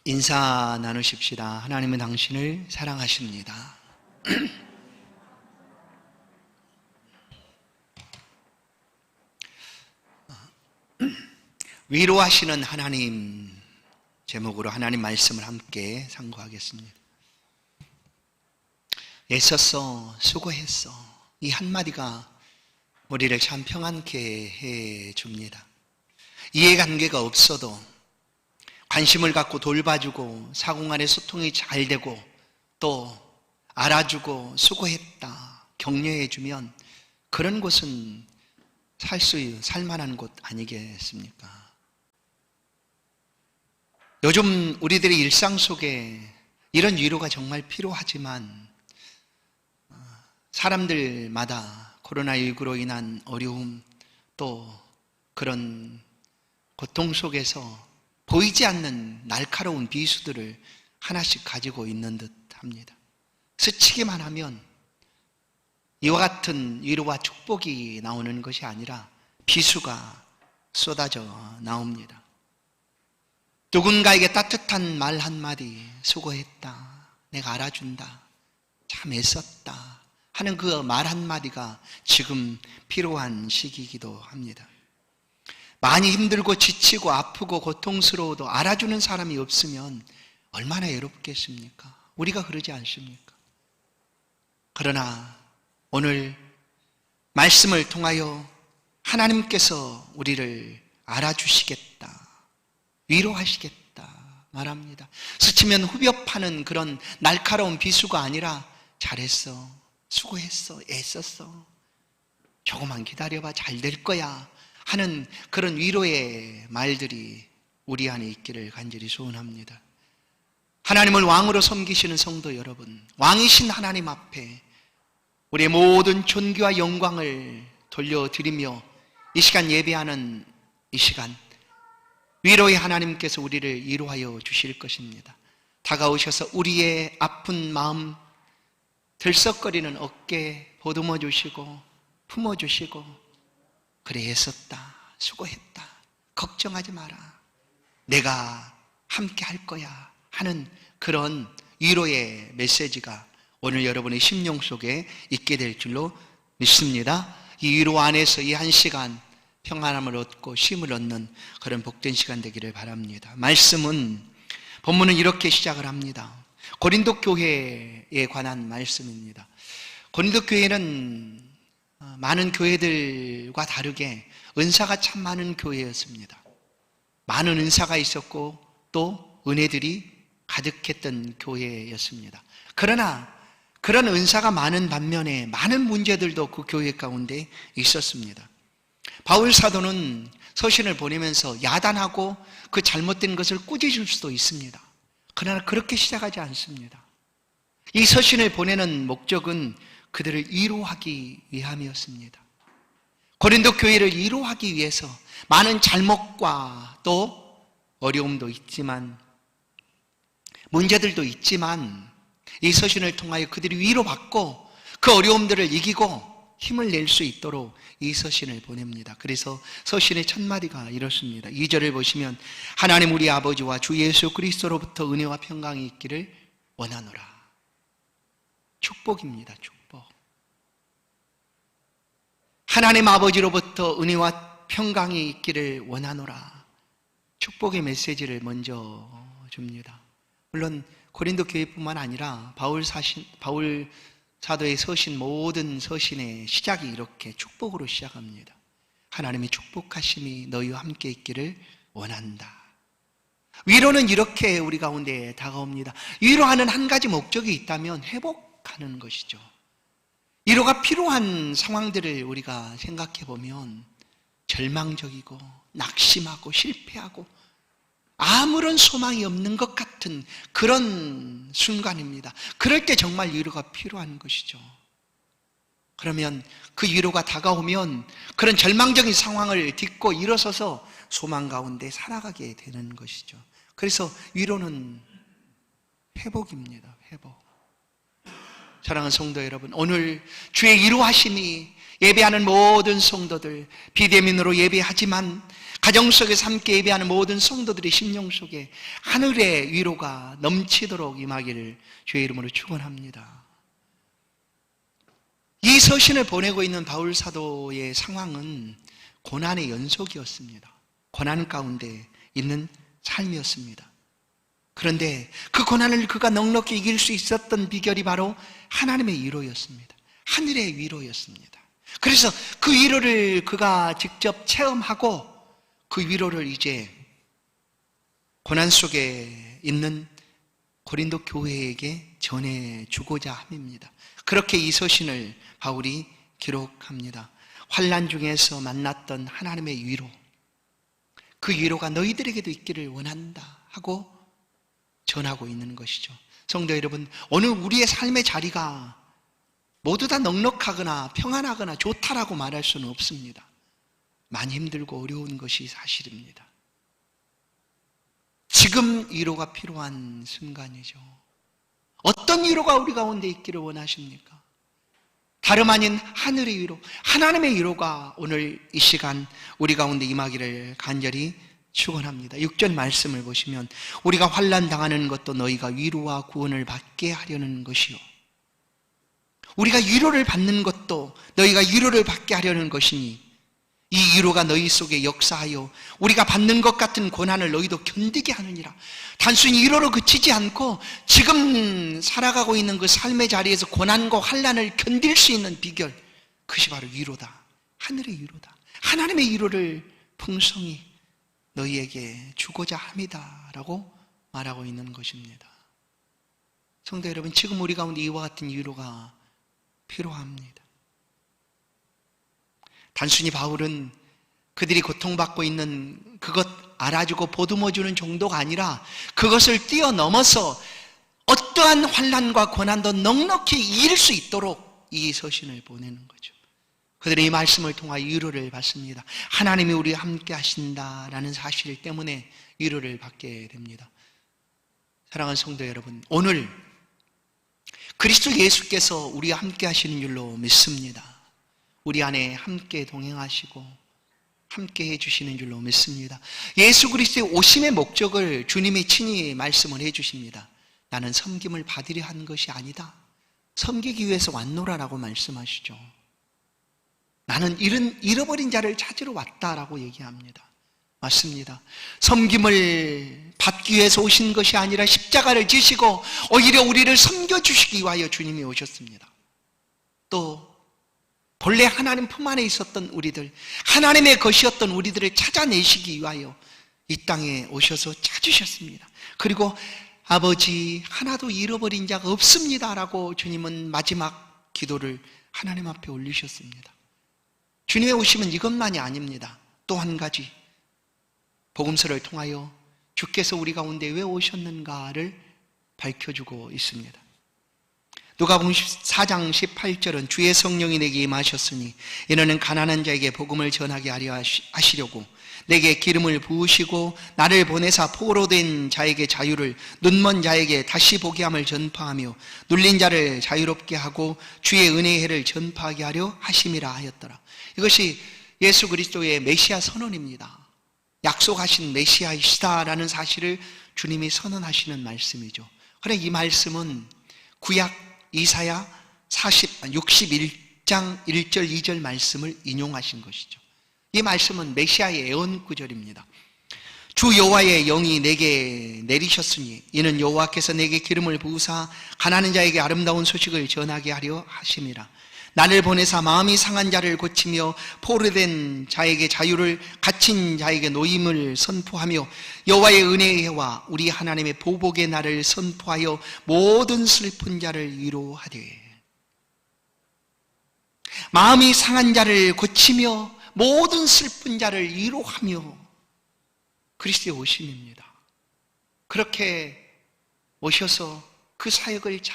인사 나누십시다. 하나님은 당신을 사랑하십니다. 위로하시는 하나님 제목으로 하나님 말씀을 함께 상고하겠습니다. 애썼어, 수고했어, 이 한마디가 우리를 참 평안케 해줍니다. 이해관계가 없어도 관심을 갖고 돌봐주고 사공간의 소통이 잘 되고 또 알아주고 수고했다 격려해주면 그런 곳은 살만한 곳 아니겠습니까? 요즘 우리들의 일상 속에 이런 위로가 정말 필요하지만 사람들마다 코로나19로 인한 어려움 또 그런 고통 속에서 보이지 않는 날카로운 비수들을 하나씩 가지고 있는 듯 합니다. 스치기만 하면 이와 같은 위로와 축복이 나오는 것이 아니라 비수가 쏟아져 나옵니다. 누군가에게 따뜻한 말 한마디, 수고했다, 내가 알아준다, 참 애썼다 하는 그 말 한마디가 지금 필요한 시기이기도 합니다. 많이 힘들고 지치고 아프고 고통스러워도 알아주는 사람이 없으면 얼마나 외롭겠습니까? 우리가 그러지 않습니까? 그러나 오늘 말씀을 통하여 하나님께서 우리를 알아주시겠다, 위로하시겠다 말합니다. 스치면 후벼 파는 그런 날카로운 비수가 아니라 잘했어, 수고했어, 애썼어, 조금만 기다려봐, 잘 될 거야 하는 그런 위로의 말들이 우리 안에 있기를 간절히 소원합니다. 하나님을 왕으로 섬기시는 성도 여러분, 왕이신 하나님 앞에 우리의 모든 존귀와 영광을 돌려드리며 이 시간 예배하는 이 시간 위로의 하나님께서 우리를 위로하여 주실 것입니다. 다가오셔서 우리의 아픈 마음, 들썩거리는 어깨 보듬어 주시고 품어 주시고 그래 애썼다, 수고했다, 걱정하지 마라, 내가 함께 할 거야 하는 그런 위로의 메시지가 오늘 여러분의 심령 속에 있게 될 줄로 믿습니다. 이 위로 안에서 이 한 시간 평안함을 얻고 쉼을 얻는 그런 복된 시간 되기를 바랍니다. 말씀은 본문은 이렇게 시작을 합니다. 고린도 교회에 관한 말씀입니다. 고린도 교회는 많은 교회들과 다르게 은사가 참 많은 교회였습니다. 많은 은사가 있었고 또 은혜들이 가득했던 교회였습니다. 그러나 그런 은사가 많은 반면에 많은 문제들도 그 교회 가운데 있었습니다. 바울 사도는 서신을 보내면서 야단하고 그 잘못된 것을 꾸짖을 수도 있습니다. 그러나 그렇게 시작하지 않습니다. 이 서신을 보내는 목적은 그들을 위로하기 위함이었습니다. 고린도 교회를 위로하기 위해서 많은 잘못과 또 어려움도 있지만 문제들도 있지만 이 서신을 통하여 그들이 위로받고 그 어려움들을 이기고 힘을 낼 수 있도록 이 서신을 보냅니다. 그래서 서신의 첫 마디가 이렇습니다. 2절을 보시면 하나님 우리 아버지와 주 예수 그리스도로부터 은혜와 평강이 있기를 원하노라. 축복입니다. 축복. 하나님 아버지로부터 은혜와 평강이 있기를 원하노라. 축복의 메시지를 먼저 줍니다. 물론 고린도 교회뿐만 아니라 바울 사도의 서신, 모든 서신의 시작이 이렇게 축복으로 시작합니다. 하나님의 축복하심이 너희와 함께 있기를 원한다. 위로는 이렇게 우리 가운데 다가옵니다. 위로하는 한 가지 목적이 있다면 회복하는 것이죠. 위로가 필요한 상황들을 우리가 생각해 보면 절망적이고 낙심하고 실패하고 아무런 소망이 없는 것 같은 그런 순간입니다. 그럴 때 정말 위로가 필요한 것이죠. 그러면 그 위로가 다가오면 그런 절망적인 상황을 딛고 일어서서 소망 가운데 살아가게 되는 것이죠. 그래서 위로는 회복입니다. 회복. 사랑하는 성도 여러분, 오늘 주의 위로하심이 예배하는 모든 성도들 비대면으로 예배하지만 가정 속에서 함께 예배하는 모든 성도들의 심령 속에 하늘의 위로가 넘치도록 임하기를 주의 이름으로 축원합니다. 이 서신을 보내고 있는 바울 사도의 상황은 고난의 연속이었습니다. 고난 가운데 있는 삶이었습니다. 그런데 그 고난을 그가 넉넉히 이길 수 있었던 비결이 바로 하나님의 위로였습니다. 하늘의 위로였습니다. 그래서 그 위로를 그가 직접 체험하고 그 위로를 이제 고난 속에 있는 고린도 교회에게 전해주고자 함입니다. 그렇게 이 서신을 바울이 기록합니다. 환난 중에서 만났던 하나님의 위로, 그 위로가 너희들에게도 있기를 원한다 하고 전하고 있는 것이죠. 성도 여러분, 오늘 우리의 삶의 자리가 모두 다 넉넉하거나 평안하거나 좋다라고 말할 수는 없습니다. 많이 힘들고 어려운 것이 사실입니다. 지금 위로가 필요한 순간이죠. 어떤 위로가 우리 가운데 있기를 원하십니까? 다름 아닌 하늘의 위로, 하나님의 위로가 오늘 이 시간 우리 가운데 임하기를 간절히 축원합니다. 6절 말씀을 보시면 우리가 환난 당하는 것도 너희가 위로와 구원을 받게 하려는 것이요, 우리가 위로를 받는 것도 너희가 위로를 받게 하려는 것이니 이 위로가 너희 속에 역사하여 우리가 받는 것 같은 고난을 너희도 견디게 하느니라. 단순히 위로로 그치지 않고 지금 살아가고 있는 그 삶의 자리에서 고난과 환난을 견딜 수 있는 비결, 그것이 바로 위로다. 하늘의 위로다. 하나님의 위로를 풍성히 너희에게 주고자 합니다 라고 말하고 있는 것입니다. 성도 여러분, 지금 우리 가운데 이와 같은 위로가 필요합니다. 단순히 바울은 그들이 고통받고 있는 그것 알아주고 보듬어주는 정도가 아니라 그것을 뛰어넘어서 어떠한 환난과 고난도 넉넉히 이길 수 있도록 이 서신을 보내는 거죠. 그들은 이 말씀을 통하여 위로를 받습니다. 하나님이 우리와 함께 하신다라는 사실 때문에 위로를 받게 됩니다. 사랑하는 성도 여러분, 오늘 그리스도 예수께서 우리와 함께 하시는 줄로 믿습니다. 우리 안에 함께 동행하시고 함께 해주시는 줄로 믿습니다. 예수 그리스도의 오심의 목적을 주님이 친히 말씀을 해주십니다. 나는 섬김을 받으려 한 것이 아니다, 섬기기 위해서 왔노라라고 말씀하시죠. 나는 잃어버린 자를 찾으러 왔다라고 얘기합니다. 맞습니다. 섬김을 받기 위해서 오신 것이 아니라 십자가를 지시고 오히려 우리를 섬겨주시기 위하여 주님이 오셨습니다. 또 본래 하나님 품 안에 있었던 우리들, 하나님의 것이었던 우리들을 찾아내시기 위하여 이 땅에 오셔서 찾으셨습니다. 그리고 아버지, 하나도 잃어버린 자가 없습니다 라고 주님은 마지막 기도를 하나님 앞에 올리셨습니다. 주님의 오심은 이것만이 아닙니다. 또 한 가지, 복음서를 통하여 주께서 우리 가운데 왜 오셨는가를 밝혀주고 있습니다. 누가복음 4장 18절은 주의 성령이 내게 임하셨으니 이는 가난한 자에게 복음을 전하게 하려 하시려고 내게 기름을 부으시고 나를 보내사 포로된 자에게 자유를, 눈먼 자에게 다시 보게 함을 전파하며 눌린 자를 자유롭게 하고 주의 은혜의 해를 전파하게 하려 하심이라 하였더라. 이것이 예수 그리스도의 메시아 선언입니다. 약속하신 메시아이시다라는 사실을 주님이 선언하시는 말씀이죠. 그런데 이 말씀은 구약 이사야 61장 1절 2절 말씀을 인용하신 것이죠. 이 말씀은 메시아의 예언구절입니다. 주 여호와의 영이 내게 내리셨으니 이는 여호와께서 내게 기름을 부으사 가난한 자에게 아름다운 소식을 전하게 하려 하심이라. 나를 보내사 마음이 상한 자를 고치며 포로된 자에게 자유를, 갇힌 자에게 노임을 선포하며 여호와의 은혜의 해와 우리 하나님의 보복의 날을 선포하여 모든 슬픈 자를 위로하되. 마음이 상한 자를 고치며 모든 슬픈 자를 위로하며, 그리스도의 오심입니다. 그렇게 오셔서 그 사역을 잘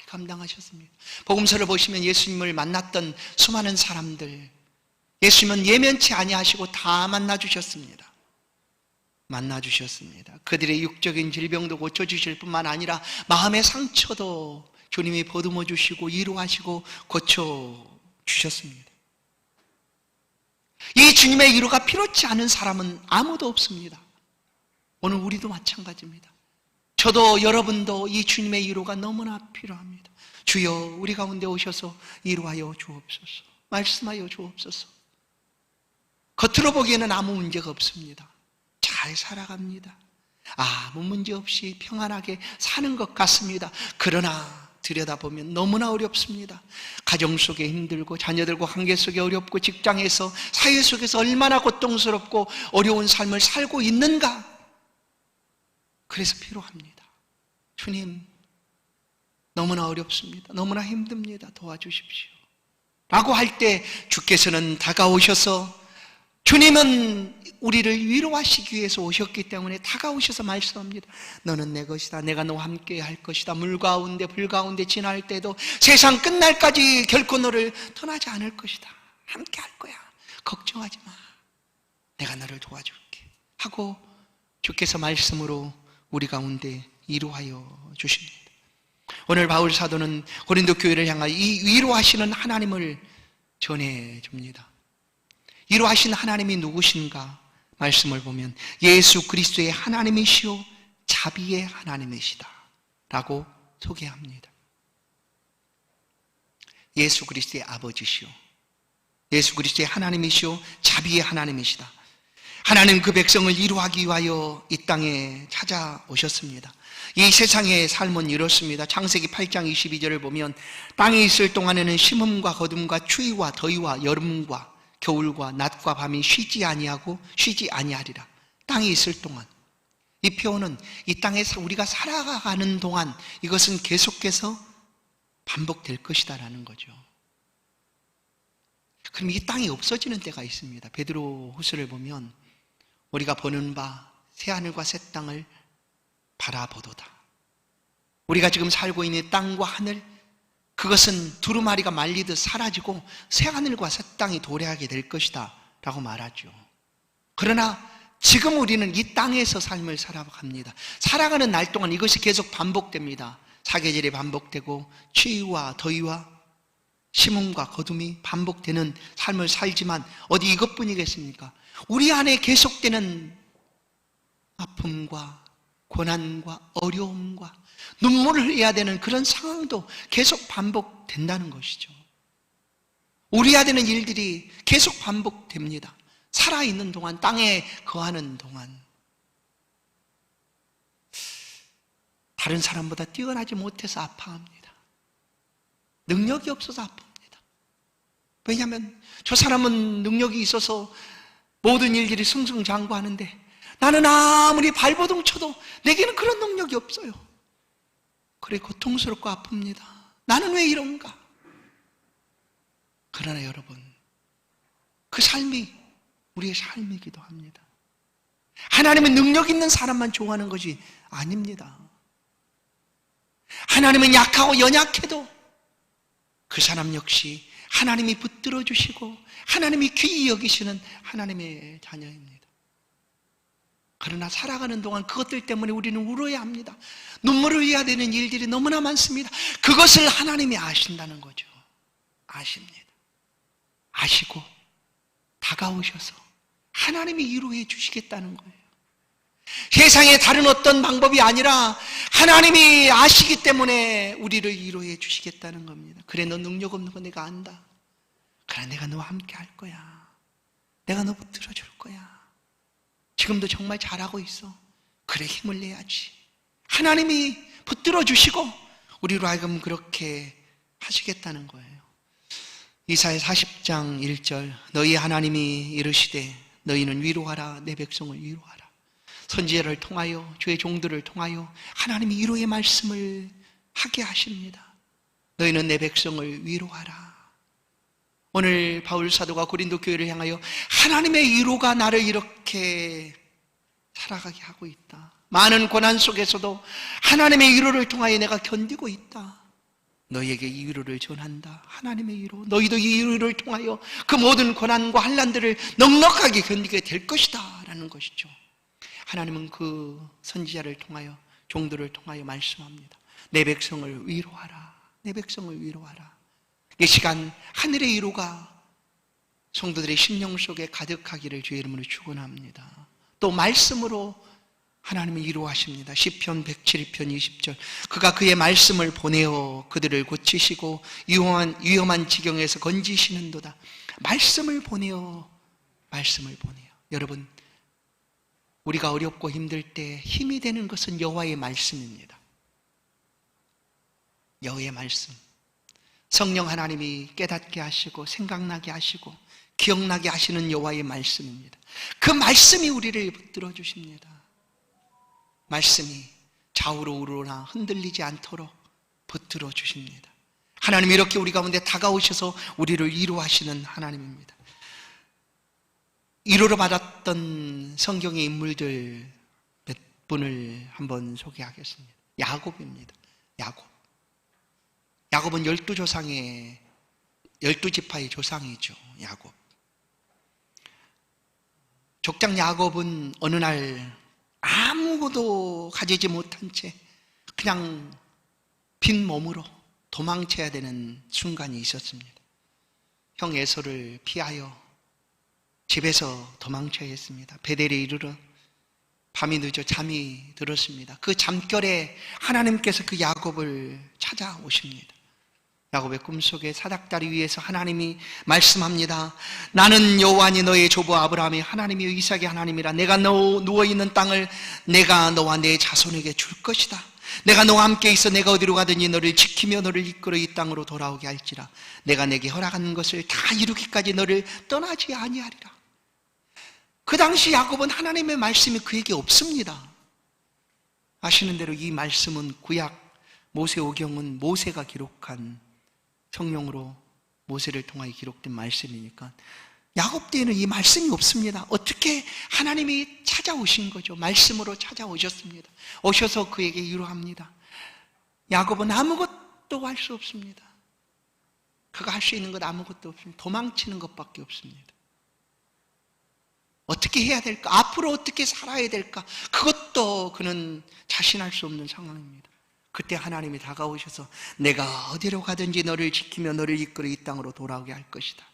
감당하셨습니다. 복음서를 보시면 예수님을 만났던 수많은 사람들, 예수님은 예면치 아니하시고 다 만나주셨습니다. 그들의 육적인 질병도 고쳐주실 뿐만 아니라 마음의 상처도 주님이 보듬어 주시고 위로하시고 고쳐주셨습니다. 이 주님의 위로가 필요치 않은 사람은 아무도 없습니다. 오늘 우리도 마찬가지입니다. 저도 여러분도 이 주님의 위로가 너무나 필요합니다. 주여 우리 가운데 오셔서 위로하여 주옵소서. 말씀하여 주옵소서. 겉으로 보기에는 아무 문제가 없습니다. 잘 살아갑니다. 아무 문제 없이 평안하게 사는 것 같습니다. 그러나 들여다보면 너무나 어렵습니다. 가정 속에 힘들고 자녀들과 관계 속에 어렵고 직장에서 사회 속에서 얼마나 고통스럽고 어려운 삶을 살고 있는가. 그래서 필요합니다. 주님 너무나 어렵습니다. 너무나 힘듭니다. 도와주십시오. 라고 할 때 주께서는 다가오셔서, 주님은 우리를 위로하시기 위해서 오셨기 때문에 다가오셔서 말씀합니다. 너는 내 것이다. 내가 너와 함께 할 것이다. 물 가운데 불 가운데 지날 때도 세상 끝날까지 결코 너를 떠나지 않을 것이다. 함께 할 거야. 걱정하지 마. 내가 너를 도와줄게 하고 주께서 말씀으로 우리 가운데 위로하여 주십니다. 오늘 바울 사도는 고린도 교회를 향하여 이 위로하시는 하나님을 전해줍니다. 위로하신 하나님이 누구신가? 말씀을 보면 예수 그리스도의 하나님이시오 자비의 하나님이시다 라고 소개합니다. 예수 그리스도의 아버지시오, 예수 그리스도의 하나님이시오 자비의 하나님이시다. 하나님 그 백성을 위로하기 위하여 이 땅에 찾아오셨습니다. 이 세상의 삶은 이렇습니다. 창세기 8장 22절을 보면 땅에 있을 동안에는 심음과 거둠과 추위와 더위와 여름과 겨울과 낮과 밤이 쉬지 아니하리라. 땅에 있을 동안. 이 표현은 이 땅에서 우리가 살아가는 동안 이것은 계속해서 반복될 것이다 라는 거죠. 그럼 이 땅이 없어지는 때가 있습니다. 베드로 후서를 보면 우리가 보는 바 새하늘과 새 땅을 바라보도다. 우리가 지금 살고 있는 땅과 하늘, 그것은 두루마리가 말리듯 사라지고 새하늘과 새 땅이 도래하게 될 것이다 라고 말하죠. 그러나 지금 우리는 이 땅에서 삶을 살아갑니다. 살아가는 날 동안 이것이 계속 반복됩니다. 사계절이 반복되고 추위와 더위와 심음과 거둠이 반복되는 삶을 살지만 어디 이것뿐이겠습니까? 우리 안에 계속되는 아픔과 고난과 어려움과 눈물을 흘려야 되는 그런 상황도 계속 반복된다는 것이죠. 우려야 되는 일들이 계속 반복됩니다. 살아있는 동안, 땅에 거하는 동안. 다른 사람보다 뛰어나지 못해서 아파합니다. 능력이 없어서 아픕니다. 왜냐하면 저 사람은 능력이 있어서 모든 일들이 승승장구하는데 나는 아무리 발버둥 쳐도 내게는 그런 능력이 없어요. 그래 고통스럽고 아픕니다. 나는 왜 이런가? 그러나 여러분, 그 삶이 우리의 삶이기도 합니다. 하나님은 능력 있는 사람만 좋아하는 것이 아닙니다. 하나님은 약하고 연약해도 그 사람 역시 하나님이 붙들어 주시고 하나님이 귀히 여기시는 하나님의 자녀입니다. 그러나 살아가는 동안 그것들 때문에 우리는 울어야 합니다. 눈물을 흘려야 되는 일들이 너무나 많습니다. 그것을 하나님이 아신다는 거죠. 아십니다. 아시고 다가오셔서 하나님이 위로해 주시겠다는 거예요. 세상에 다른 어떤 방법이 아니라 하나님이 아시기 때문에 우리를 위로해 주시겠다는 겁니다. 그래, 너 능력 없는 거 내가 안다. 그래, 내가 너와 함께 할 거야. 내가 너 붙들어 줄 거야. 지금도 정말 잘하고 있어. 그래, 힘을 내야지. 하나님이 붙들어 주시고 우리로 하여금 그렇게 하시겠다는 거예요. 이사야 40장 1절 너희 하나님이 이르시되 너희는 위로하라. 내 백성을 위로하라. 선지자를 통하여 주의 종들을 통하여 하나님이 위로의 말씀을 하게 하십니다. 너희는 내 백성을 위로하라. 오늘 바울 사도가 고린도 교회를 향하여 하나님의 위로가 나를 이렇게 살아가게 하고 있다. 많은 고난 속에서도 하나님의 위로를 통하여 내가 견디고 있다. 너희에게 이 위로를 전한다. 하나님의 위로. 너희도 이 위로를 통하여 그 모든 고난과 환난들을 넉넉하게 견디게 될 것이다 라는 것이죠. 하나님은 그 선지자를 통하여 종들을 통하여 말씀합니다. 내 백성을 위로하라. 내 백성을 위로하라. 이 시간 하늘의 위로가 성도들의 심령 속에 가득하기를 주의 이름으로 축원합니다. 또 말씀으로 하나님은 이루하십니다. 시편 107편 20절, 그가 그의 말씀을 보내어 그들을 고치시고 위험한 지경에서 건지시는도다. 말씀을 보내어, 말씀을 보내어. 여러분, 우리가 어렵고 힘들 때 힘이 되는 것은 여호와의 말씀입니다. 여호와의 말씀. 성령 하나님이 깨닫게 하시고 생각나게 하시고 기억나게 하시는 여호와의 말씀입니다. 그 말씀이 우리를 붙들어 주십니다. 말씀이 좌우로 우로나 흔들리지 않도록 붙들어 주십니다. 하나님 이렇게 우리 가운데 다가오셔서 우리를 위로하시는 하나님입니다. 위로를 받았던 성경의 인물들 몇 분을 한번 소개하겠습니다. 야곱입니다. 야곱은 12조상의 12지파의 조상이죠. 야곱. 족장 야곱은 어느 날 아무것도 가지지 못한 채 그냥 빈 몸으로 도망쳐야 되는 순간이 있었습니다. 형 에서를 피하여 집에서 도망쳐야 했습니다. 베델에 이르러 밤이 늦어 잠이 들었습니다. 그 잠결에 하나님께서 그 야곱을 찾아오십니다. 야곱의 꿈속에 사닥다리 위에서 하나님이 말씀합니다. 나는 여호와니 너의 조부 아브라함이 하나님이 이삭의 하나님이라. 내가 너 누워있는 땅을 내가 너와 내 자손에게 줄 것이다. 내가 너와 함께 있어 내가 어디로 가든지 너를 지키며 너를 이끌어 이 땅으로 돌아오게 할지라. 내가 내게 허락한 것을 다 이루기까지 너를 떠나지 아니하리라. 그 당시 야곱은 하나님의 말씀이 그에게 없습니다. 아시는 대로 이 말씀은 구약 모세오경은 모세가 기록한, 성령으로 모세를 통하여 기록된 말씀이니까 야곱 때에는 이 말씀이 없습니다. 어떻게 하나님이 찾아오신 거죠? 말씀으로 찾아오셨습니다. 오셔서 그에게 위로합니다. 야곱은 아무것도 할 수 없습니다. 그가 할 수 있는 것 아무것도 없습니다. 도망치는 것밖에 없습니다. 어떻게 해야 될까? 앞으로 어떻게 살아야 될까? 그것도 그는 자신할 수 없는 상황입니다. 그때 하나님이 다가오셔서 내가 어디로 가든지 너를 지키며 너를 이끌어 이 땅으로 돌아오게 할 것이다.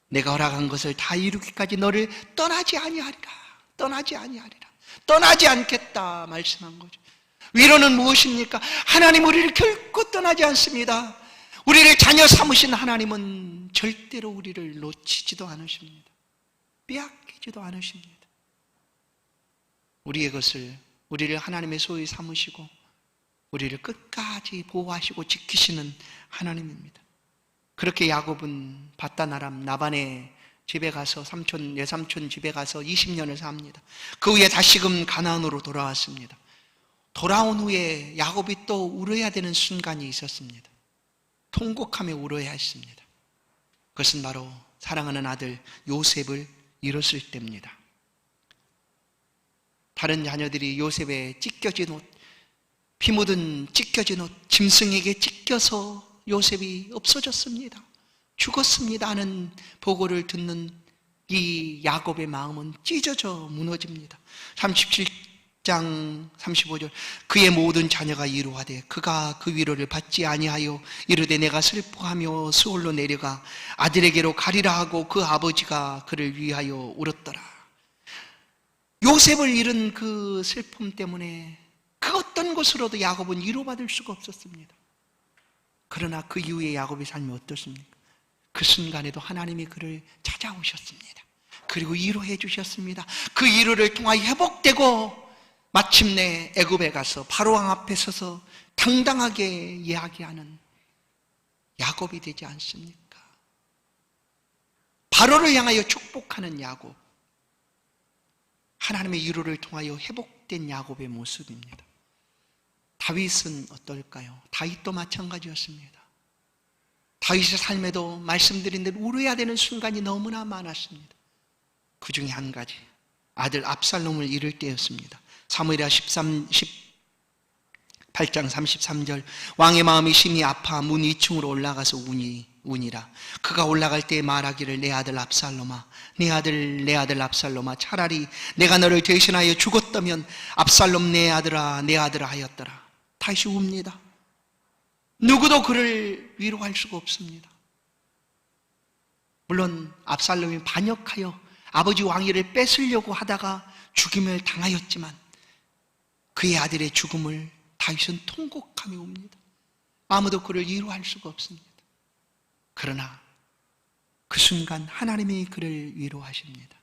내가 허락한 것을 다 이루기까지 너를 떠나지 아니하리라. 떠나지 아니하리라. 떠나지 않겠다 말씀한 거죠. 위로는 무엇입니까? 하나님 우리를 결코 떠나지 않습니다. 우리를 자녀 삼으신 하나님은 절대로 우리를 놓치지도 않으십니다. 빼앗기지도 않으십니다. 우리를 하나님의 소유 삼으시고 우리를 끝까지 보호하시고 지키시는 하나님입니다. 그렇게 야곱은 밧단 아람 나반의 집에 가서 외삼촌 집에 가서 20년을 삽니다. 그 후에 다시금 가나안으로 돌아왔습니다. 돌아온 후에 야곱이 또 울어야 되는 순간이 있었습니다. 통곡하며 울어야 했습니다. 그것은 바로 사랑하는 아들 요셉을 잃었을 때입니다. 다른 자녀들이 요셉의 찢겨진 옷, 피 묻은 찢겨진 옷, 짐승에게 찢겨서 요셉이 없어졌습니다. 죽었습니다 하는 보고를 듣는 이 야곱의 마음은 찢어져 무너집니다. 37장 35절, 그의 모든 자녀가 이루하되 그가 그 위로를 받지 아니하여 이르되 내가 슬퍼하며 수월로 내려가 아들에게로 가리라 하고 그 아버지가 그를 위하여 울었더라. 요셉을 잃은 그 슬픔 때문에 그 어떤 것으로도 야곱은 위로받을 수가 없었습니다. 그러나 그 이후에 야곱의 삶이 어떻습니까? 그 순간에도 하나님이 그를 찾아오셨습니다. 그리고 위로해 주셨습니다. 그 위로를 통하여 회복되고 마침내 애굽에 가서 바로왕 앞에 서서 당당하게 이야기하는 야곱이 되지 않습니까? 바로를 향하여 축복하는 야곱, 하나님의 위로를 통하여 회복된 야곱의 모습입니다. 다윗은 어떨까요? 다윗도 마찬가지였습니다. 다윗의 삶에도 말씀드린 대로 울어야 되는 순간이 너무나 많았습니다. 그 중에 한 가지, 아들 압살롬을 잃을 때였습니다. 사무엘하 18장 33절, 왕의 마음이 심히 아파 문 2층으로 올라가서 우니라. 그가 올라갈 때 말하기를 내 아들 압살롬아, 내 아들 압살롬아, 차라리 내가 너를 대신하여 죽었다면 압살롬 내 아들아 하였더라. 다시 웁니다. 누구도 그를 위로할 수가 없습니다. 물론 압살롬이 반역하여 아버지 왕위를 뺏으려고 하다가 죽임을 당하였지만 그의 아들의 죽음을 다윗은 통곡하며 옵니다. 아무도 그를 위로할 수가 없습니다. 그러나 그 순간 하나님이 그를 위로하십니다.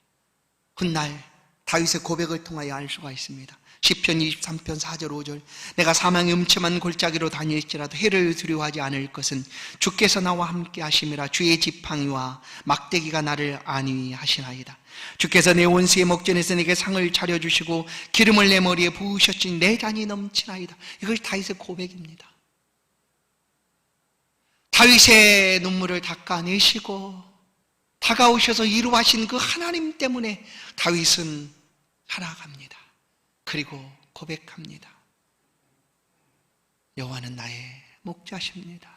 훗날 다윗의 고백을 통하여 알 수가 있습니다. 시편 23편 4절 5절 내가 사망의 음침한 골짜기로 다닐지라도 해를 두려워하지 않을 것은 주께서 나와 함께 하심이라. 주의 지팡이와 막대기가 나를 안위하시나이다. 주께서 내 원수의 목전에서 내게 상을 차려주시고 기름을 내 머리에 부으셨으니 내 잔이 넘치나이다. 이것이 다윗의 고백입니다. 다윗의 눈물을 닦아내시고 다가오셔서 위로하신 그 하나님 때문에 다윗은 살아갑니다. 그리고 고백합니다. 여호와는 나의 목자십니다.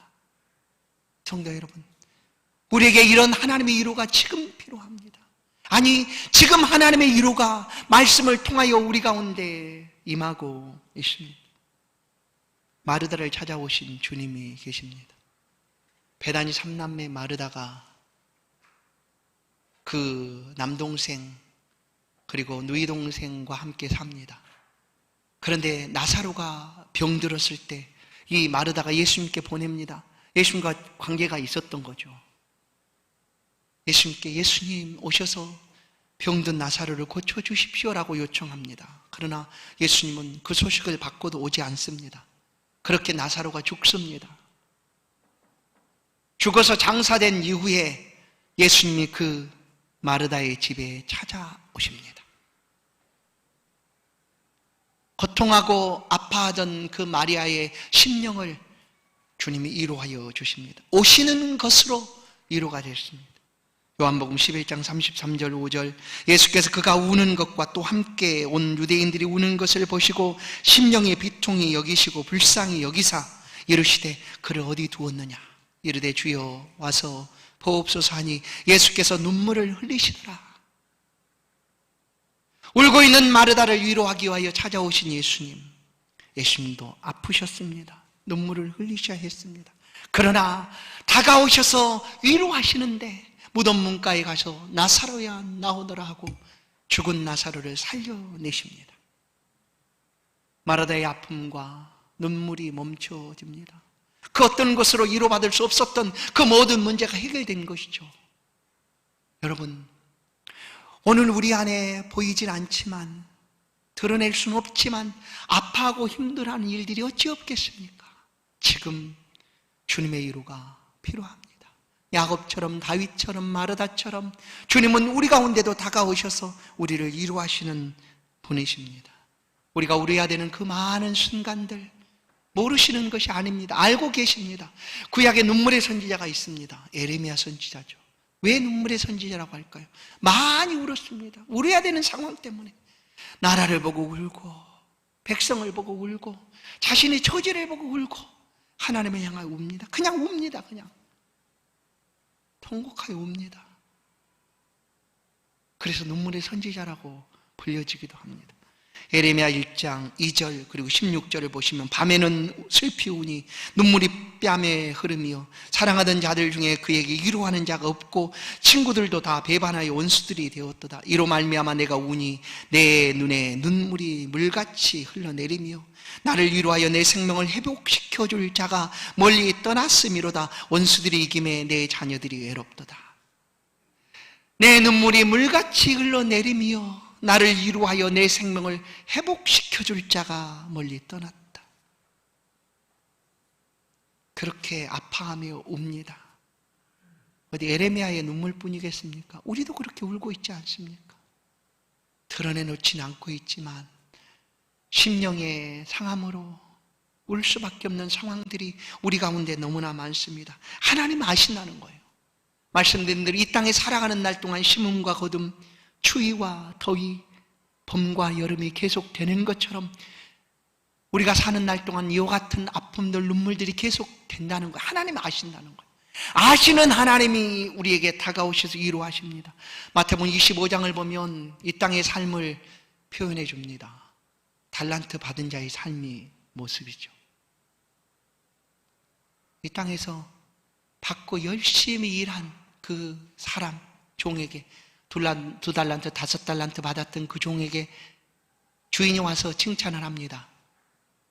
성도 여러분, 우리에게 이런 하나님의 위로가 지금 필요합니다. 아니, 지금 하나님의 위로가 말씀을 통하여 우리 가운데 임하고 있습니다. 마르다를 찾아오신 주님이 계십니다. 베다니 3남매 마르다가 그 남동생 그리고 누이동생과 함께 삽니다. 그런데 나사로가 병들었을 때 이 마르다가 예수님께 보냅니다. 예수님과 관계가 있었던 거죠. 예수님께 예수님 오셔서 병든 나사로를 고쳐주십시오라고 요청합니다. 그러나 예수님은 그 소식을 받고도 오지 않습니다. 그렇게 나사로가 죽습니다. 죽어서 장사된 이후에 예수님이 그 마르다의 집에 찾아오십니다. 고통하고 아파하던 그 마리아의 심령을 주님이 위로하여 주십니다. 오시는 것으로 위로가 됐습니다. 요한복음 11장 33절 5절 예수께서 그가 우는 것과 또 함께 온 유대인들이 우는 것을 보시고 심령의 비통이 여기시고 불쌍히 여기사 이르시되 그를 어디 두었느냐 이르되 주여 와서 보옵소서 하니 예수께서 눈물을 흘리시더라. 울고 있는 마르다를 위로하기 위하여 찾아오신 예수님도 아프셨습니다. 눈물을 흘리셔야 했습니다. 그러나 다가오셔서 위로하시는데 무덤 문가에 가서 나사로야 나오너라 하고 죽은 나사로를 살려내십니다. 마르다의 아픔과 눈물이 멈춰집니다. 그 어떤 것으로 위로받을 수 없었던 그 모든 문제가 해결된 것이죠. 여러분, 오늘 우리 안에 보이질 않지만 드러낼 수는 없지만 아파하고 힘들어하는 일들이 어찌 없겠습니까? 지금 주님의 위로가 필요합니다. 야곱처럼 다윗처럼 마르다처럼 주님은 우리 가운데도 다가오셔서 우리를 위로하시는 분이십니다. 우리가 울어야 되는 그 많은 순간들 모르시는 것이 아닙니다. 알고 계십니다. 구약에 눈물의 선지자가 있습니다. 에레미야 선지자죠. 왜 눈물의 선지자라고 할까요? 많이 울었습니다. 울어야 되는 상황 때문에 나라를 보고 울고 백성을 보고 울고 자신의 처지를 보고 울고 하나님을 향하여 웁니다. 그냥 웁니다. 그냥 통곡하여 웁니다. 그래서 눈물의 선지자라고 불려지기도 합니다. 에레미야 1장 2절 그리고 16절을 보시면 밤에는 슬피 우니 눈물이 뺨에 흐르며 사랑하던 자들 중에 그에게 위로하는 자가 없고 친구들도 다 배반하여 원수들이 되었도다. 이로 말미암아 내가 우니 내 눈에 눈물이 물같이 흘러내리며 나를 위로하여 내 생명을 회복시켜줄 자가 멀리 떠났음이로다. 원수들이 이김에 내 자녀들이 외롭도다. 내 눈물이 물같이 흘러내리며 나를 위로하여 내 생명을 회복시켜줄 자가 멀리 떠났다. 그렇게 아파하며 웁니다. 어디 에레미야의 눈물뿐이겠습니까? 우리도 그렇게 울고 있지 않습니까? 드러내놓지는 않고 있지만 심령의 상함으로 울 수밖에 없는 상황들이 우리 가운데 너무나 많습니다. 하나님 아신다는 거예요. 말씀드린 대로 이 땅에 살아가는 날 동안 심음과 거둠, 추위와 더위, 봄과 여름이 계속되는 것처럼 우리가 사는 날 동안 이와 같은 아픔들, 눈물들이 계속된다는 거예요. 하나님 아신다는 거예요. 아시는 하나님이 우리에게 다가오셔서 위로하십니다. 마태복음 25장을 보면 이 땅의 삶을 표현해 줍니다. 달란트 받은 자의 삶이 모습이죠. 이 땅에서 받고 열심히 일한 그 그 사람, 종에게 두 달란트, 5달란트 받았던 그 종에게 주인이 와서 칭찬을 합니다.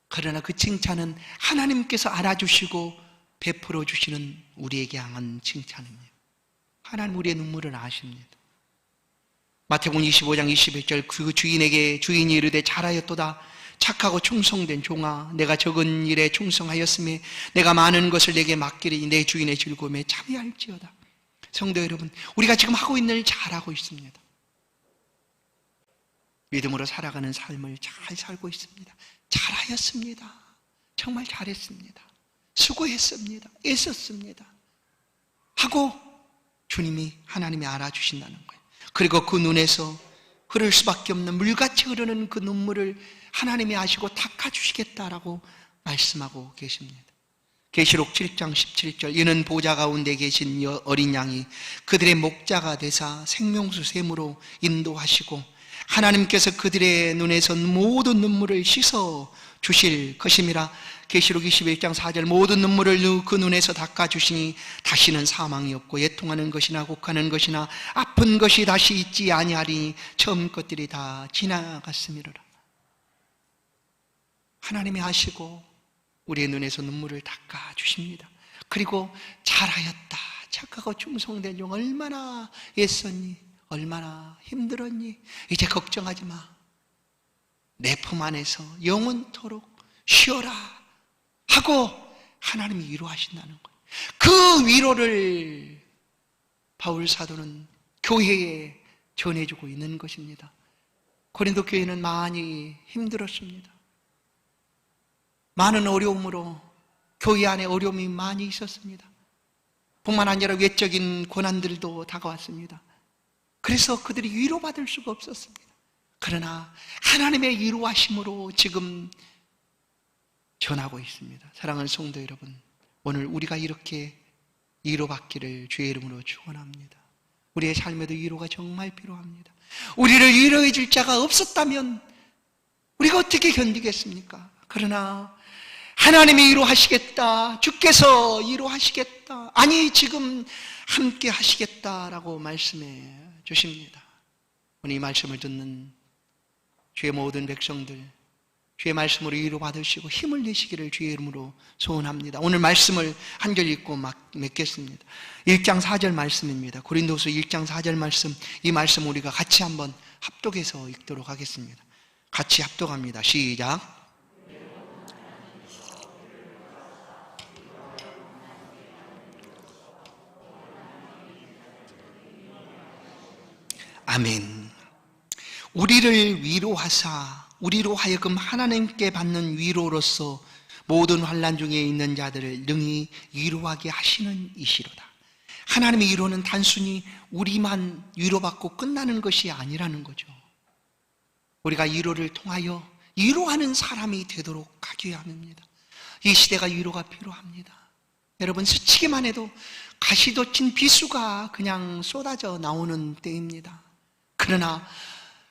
그러나 그 칭찬은 하나님께서 알아주시고 베풀어 주시는 우리에게 향한 칭찬입니다. 하나님 우리의 눈물을 아십니다. 마태복음 25장 21절 그 주인에게 주인이 이르되 잘하였도다 착하고 충성된 종아 내가 적은 일에 충성하였으니 내가 많은 것을 내게 맡기리니 내 주인의 즐거움에 참여할지어다. 성도 여러분, 우리가 지금 하고 있는 일 잘하고 있습니다. 믿음으로 살아가는 삶을 잘 살고 있습니다. 잘하였습니다. 정말 잘했습니다. 수고했습니다. 애썼습니다. 하고 주님이 하나님이 알아주신다는 거예요. 그리고 그 눈에서 흐를 수밖에 없는 물같이 흐르는 그 눈물을 하나님이 아시고 닦아주시겠다라고 말씀하고 계십니다. 계시록 7장 17절 이는 보좌 가운데 계신 어린 양이 그들의 목자가 되사 생명수 샘으로 인도하시고 하나님께서 그들의 눈에서 모든 눈물을 씻어 주실 것임이라. 계시록 21장 4절 모든 눈물을 그 눈에서 닦아주시니 다시는 사망이 없고 애통하는 것이나 곡하는 것이나 아픈 것이 다시 있지 아니하리니 처음 것들이 다 지나갔음이로라. 하나님이 아시고 우리의 눈에서 눈물을 닦아주십니다. 그리고 잘하였다 착하고 충성된 종 얼마나 애썼니 얼마나 힘들었니 이제 걱정하지 마 내 품 안에서 영원토록 쉬어라 하고 하나님이 위로하신다는 거예요. 그 위로를 바울 사도는 교회에 전해주고 있는 것입니다. 고린도 교회는 많이 힘들었습니다. 많은 어려움으로 교회 안에 어려움이 많이 있었습니다. 뿐만 아니라 외적인 고난들도 다가왔습니다. 그래서 그들이 위로받을 수가 없었습니다. 그러나 하나님의 위로하심으로 지금 전하고 있습니다. 사랑하는 성도 여러분, 오늘 우리가 이렇게 위로받기를 주의 이름으로 축원합니다. 우리의 삶에도 위로가 정말 필요합니다. 우리를 위로해 줄 자가 없었다면 우리가 어떻게 견디겠습니까? 그러나 하나님이 위로하시겠다, 주께서 위로하시겠다, 아니 지금 함께 하시겠다라고 말씀해 주십니다. 오늘 이 말씀을 듣는 주의 모든 백성들 주의 말씀으로 위로받으시고 힘을 내시기를 주의 이름으로 소원합니다. 오늘 말씀을 한 절 읽고 맺겠습니다. 1장 4절 말씀입니다. 고린도서 1장 4절 말씀, 이 말씀 우리가 같이 한번 합독해서 읽도록 하겠습니다. 같이 합독합니다. 시작. 아멘. 우리를 위로하사 우리로 하여금 하나님께 받는 위로로서 모든 환난 중에 있는 자들을 능히 위로하게 하시는 이시로다. 하나님의 위로는 단순히 우리만 위로받고 끝나는 것이 아니라는 거죠. 우리가 위로를 통하여 위로하는 사람이 되도록 하셔야 합니다. 이 시대가 위로가 필요합니다. 여러분, 스치기만 해도 가시돋친 비수가 그냥 쏟아져 나오는 때입니다. 그러나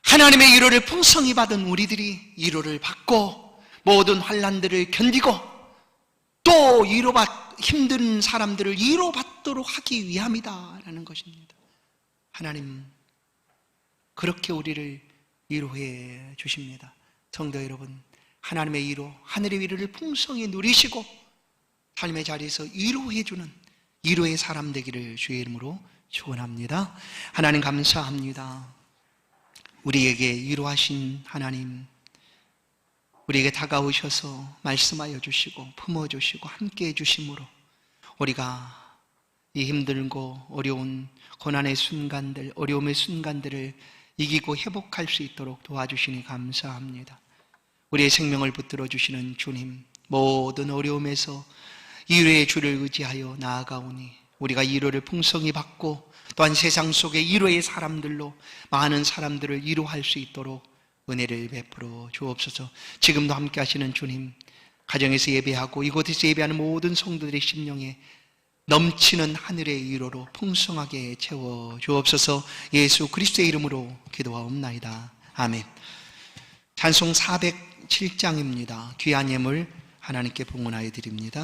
하나님의 위로를 풍성히 받은 우리들이 위로를 받고 모든 환난들을 견디고 또 힘든 사람들을 위로받도록 하기 위함이다라는 것입니다. 하나님 그렇게 우리를 위로해 주십니다. 성도 여러분, 하나님의 위로, 하늘의 위로를 풍성히 누리시고 삶의 자리에서 위로해 주는 위로의 사람 되기를 주의 이름으로 축원합니다. 하나님 감사합니다. 우리에게 위로하신 하나님, 우리에게 다가오셔서 말씀하여 주시고 품어주시고 함께해 주심으로 우리가 이 힘들고 어려운 고난의 순간들, 어려움의 순간들을 이기고 회복할 수 있도록 도와주시니 감사합니다. 우리의 생명을 붙들어 주시는 주님, 모든 어려움에서 위로의 주를 의지하여 나아가오니 우리가 위로를 풍성히 받고 또한 세상 속에 위로의 사람들로 많은 사람들을 위로할 수 있도록 은혜를 베풀어 주옵소서. 지금도 함께 하시는 주님, 가정에서 예배하고 이곳에서 예배하는 모든 성도들의 심령에 넘치는 하늘의 위로로 풍성하게 채워 주옵소서. 예수 그리스도의 이름으로 기도하옵나이다. 아멘. 찬송 407장입니다. 귀한 예물 하나님께 봉헌하여 드립니다.